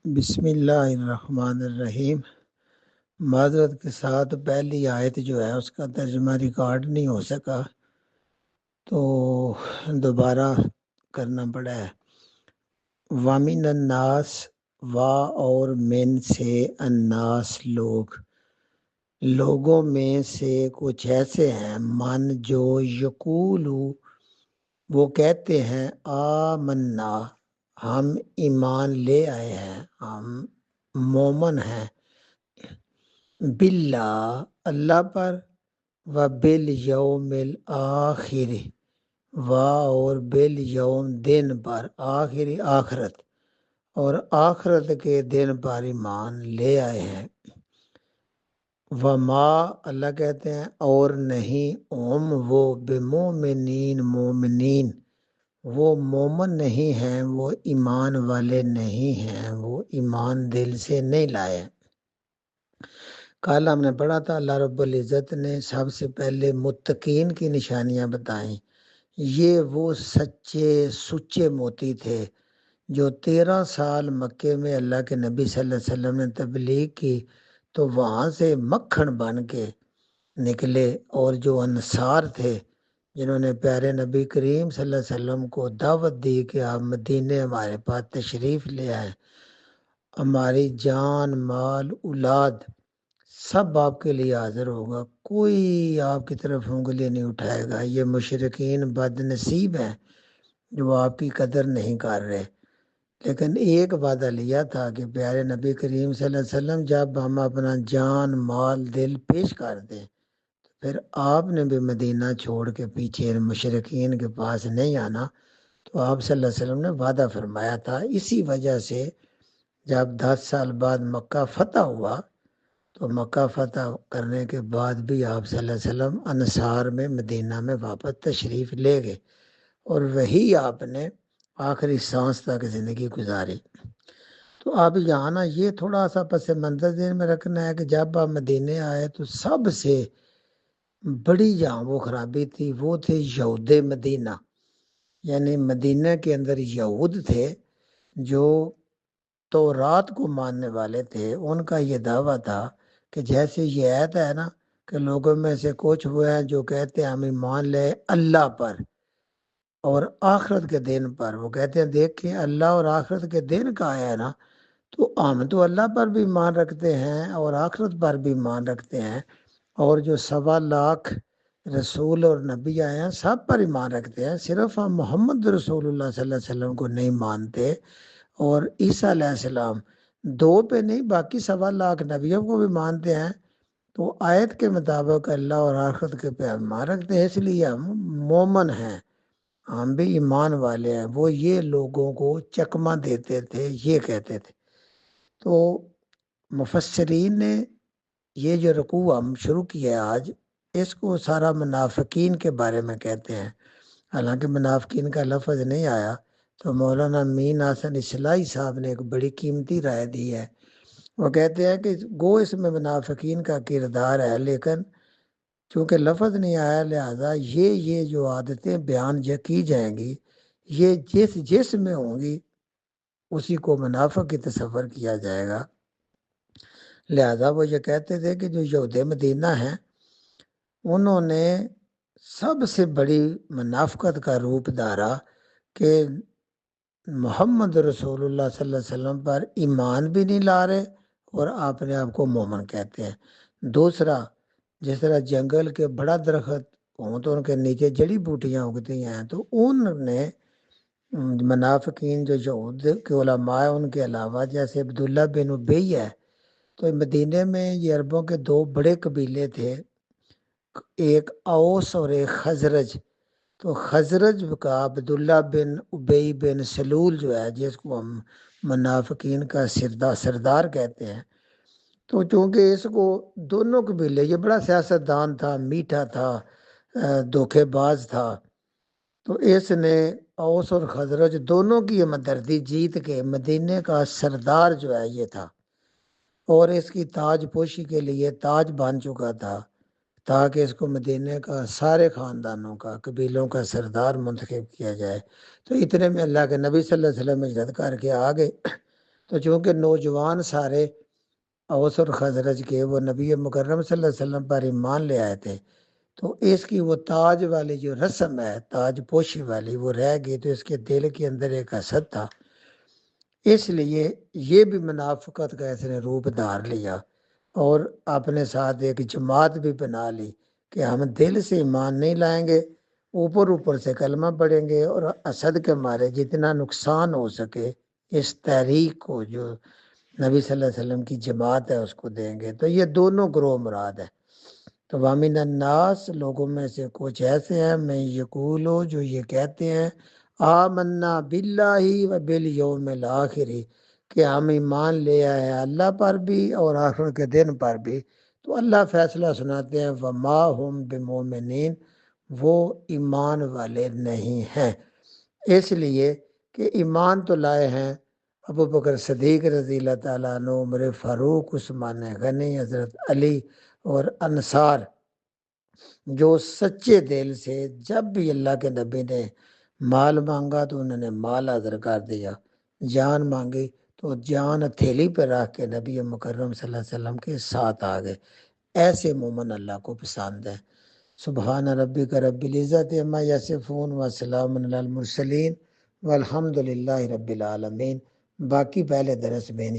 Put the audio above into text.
بسم اللہ الرحمن الرحیم۔ معذرت کے ساتھ پہلی آیت جو ہے اس کا ترجمہ ریکارڈ نہیں ہو سکا تو دوبارہ کرنا پڑا ہے۔ وَمِنَ النَّاسِ اور من سے الناس لوگوں میں سے کچھ ایسے ہیں من جو یقولو وہ کہتے ہیں آمنا ہم ایمان لے آئے ہیں، ہم مومن ہیں، باللہ اللہ پر، و بالیوم الآخر و اور بالیوم دن پر، آخری آخرت اور آخرت کے دن پر ایمان لے آئے ہیں۔ وما اللہ کہتے ہیں اور نہیں وہ بمومنین مومنین وہ مومن نہیں ہیں، وہ ایمان والے نہیں ہیں، وہ ایمان دل سے نہیں لائے۔ کل ہم نے پڑھا تھا اللہ رب العزت نے سب سے پہلے متقین کی نشانیاں بتائیں۔ یہ وہ سچے موتی تھے جو 13 سال مکے میں اللہ کے نبی صلی اللہ علیہ وسلم نے تبلیغ کی تو وہاں سے مکھن بن کے نکلے، اور جو انصار تھے جنہوں نے پیارے نبی کریم صلی اللہ علیہ وسلم کو دعوت دی کہ آپ مدینے ہمارے پاس تشریف لے آئیں، ہماری جان مال اولاد سب آپ کے لیے حاضر ہوگا، کوئی آپ کی طرف انگلی نہیں اٹھائے گا۔ یہ مشرکین بد نصیب ہیں جو آپ کی قدر نہیں کر رہے، لیکن ایک وعدہ لیا تھا کہ پیارے نبی کریم صلی اللہ علیہ وسلم جب ہم اپنا جان مال دل پیش کر دیں تو پھر آپ نے بھی مدینہ چھوڑ کے پیچھے مشرکین کے پاس نہیں آنا، تو آپ صلی اللہ علیہ وسلم نے وعدہ فرمایا تھا۔ اسی وجہ سے جب 10 سال بعد مکہ فتح ہوا تو مکہ فتح کرنے کے بعد بھی آپ صلی اللہ علیہ وسلم انصار میں مدینہ میں واپس تشریف لے گئے، اور وہی آپ نے آخری سانس تک زندگی گزاری۔ تو اب یہاں نا یہ تھوڑا سا پس منظر ذہن میں رکھنا ہے کہ جب آپ مدینے آئے تو سب سے بڑی جہاں وہ خرابی تھی وہ تھے یہود مدینہ، یعنی مدینہ کے اندر یہود تھے جو تورات کو ماننے والے تھے۔ ان کا یہ دعویٰ تھا کہ جیسے یہ آیت ہے نا کہ لوگوں میں سے کچھ ہوئے ہیں جو کہتے ہیں ہم ایمان لے اللہ پر اور آخرت کے دن پر، وہ کہتے ہیں دیکھیں اللہ اور آخرت کے دن کا آیا ہے نا، تو ہم تو اللہ پر بھی ایمان رکھتے ہیں اور آخرت پر بھی ایمان رکھتے ہیں، اور جو 1.25 لاکھ رسول اور نبی آئے ہیں سب پر ایمان رکھتے ہیں، صرف ہم محمد رسول اللہ صلی اللہ علیہ وسلم کو نہیں مانتے، اور عیسیٰ علیہ السلام 2 پہ نہیں باقی 1.25 لاکھ نبیوں کو بھی مانتے ہیں۔ تو آیت کے مطابق اللہ اور آخرت کے پہ ایمان رکھتے ہیں، اس لیے ہم مومن ہیں، ہم بھی ایمان والے ہیں۔ وہ یہ لوگوں کو چکمہ دیتے تھے، یہ کہتے تھے۔ تو مفسرین نے یہ جو رکوع ہم شروع کیا ہے آج، اس کو سارا منافقین کے بارے میں کہتے ہیں، حالانکہ منافقین کا لفظ نہیں آیا۔ تو مولانا مین حسن اصلاحی صاحب نے ایک بڑی قیمتی رائے دی ہے، وہ کہتے ہیں کہ گو اس میں منافقین کا کردار ہے، لیکن چونکہ لفظ نہیں آیا لہذا یہ جو عادتیں بیان کی جائیں گی یہ جس میں ہوں گی اسی کو منافق کی تصور کیا جائے گا۔ لہذا وہ یہ کہتے تھے کہ جو یہود مدینہ ہیں انہوں نے سب سے بڑی منافقت کا روپ دھارا کہ محمد رسول اللہ صلی اللہ علیہ وسلم پر ایمان بھی نہیں لا رہے اور اپنے آپ کو مومن کہتے ہیں۔ دوسرا، جس طرح جنگل کے بڑا درخت ہوں تو ان کے نیچے جڑی بوٹیاں اگتی ہیں، تو انہوں نے منافقین جو یہود کے علماء ہیں ان کے علاوہ جیسے عبداللہ بن ابی ہے، تو مدینے میں یہ عربوں کے 2 بڑے قبیلے تھے، ایک اوس اور ایک خزرج۔ تو خزرج کا عبداللہ بن ابی بن سلول جو ہے جس کو ہم منافقین کا سردار کہتے ہیں، تو چونکہ اس کو دونوں قبیلے، یہ بڑا سیاستدان تھا، میٹھا تھا، دھوکے باز تھا، تو اس نے اوس اور خزرج دونوں کی ہمدردی جیت کے مدینے کا سردار جو ہے یہ تھا، اور اس کی تاج پوشی کے لیے تاج بن چکا تھا تاکہ اس کو مدینے کا سارے خاندانوں کا قبیلوں کا سردار منتخب کیا جائے۔ تو اتنے میں اللہ کے نبی صلی اللہ علیہ وسلم ہجرت کر کے آ گئے، تو چونکہ نوجوان سارے اوس اور خزرج کے وہ نبی مکرم صلی اللہ علیہ وسلم پر ایمان لے آئے تھے، تو اس کی وہ تاج والی جو رسم ہے، تاج پوشی والی، وہ رہ گئی، تو اس کے دل کے اندر ایک حسد تھا، اس لیے یہ بھی منافقت کا اس نے روپ دھار لیا اور اپنے ساتھ ایک جماعت بھی بنا لی کہ ہم دل سے ایمان نہیں لائیں گے، اوپر اوپر سے کلمہ پڑھیں گے اور حسد کے مارے جتنا نقصان ہو سکے اس تحریک کو جو نبی صلی اللہ علیہ وسلم کی جماعت ہے اس کو دیں گے۔ تو یہ دونوں گروہ مراد ہے۔ تو وامن الناس، لوگوں میں سے کچھ ایسے ہیں، میں یقولو، جو یہ کہتے ہیں، آمنا باللہ و بالیوم الآخر، کہ ہم ایمان لے آئے اللہ پر بھی اور آخر کے دن پر بھی۔ تو اللہ فیصلہ سناتے ہیں، وما ہم بمومنین، وہ ایمان والے نہیں ہیں، اس لیے کہ ایمان تو لائے ہیں ابو بکر صدیق رضی اللہ تعالیٰ عنہ، عمر فاروق، عثمان غنی، حضرت علی اور انصار، جو سچے دل سے جب بھی اللہ کے نبی نے مال مانگا تو انہوں نے مال حاضر کر دیا، جان مانگی تو جان ہتھیلی پہ رکھ کے نبی مکرم صلی اللہ علیہ وسلم کے ساتھ آ گئے۔ ایسے مومن اللہ کو پسند ہے۔ سبحان ربک رب العزت عما یصفون وسلام علی المرسلین والحمد للہ رب العالمین۔ باقی پہلے درس میں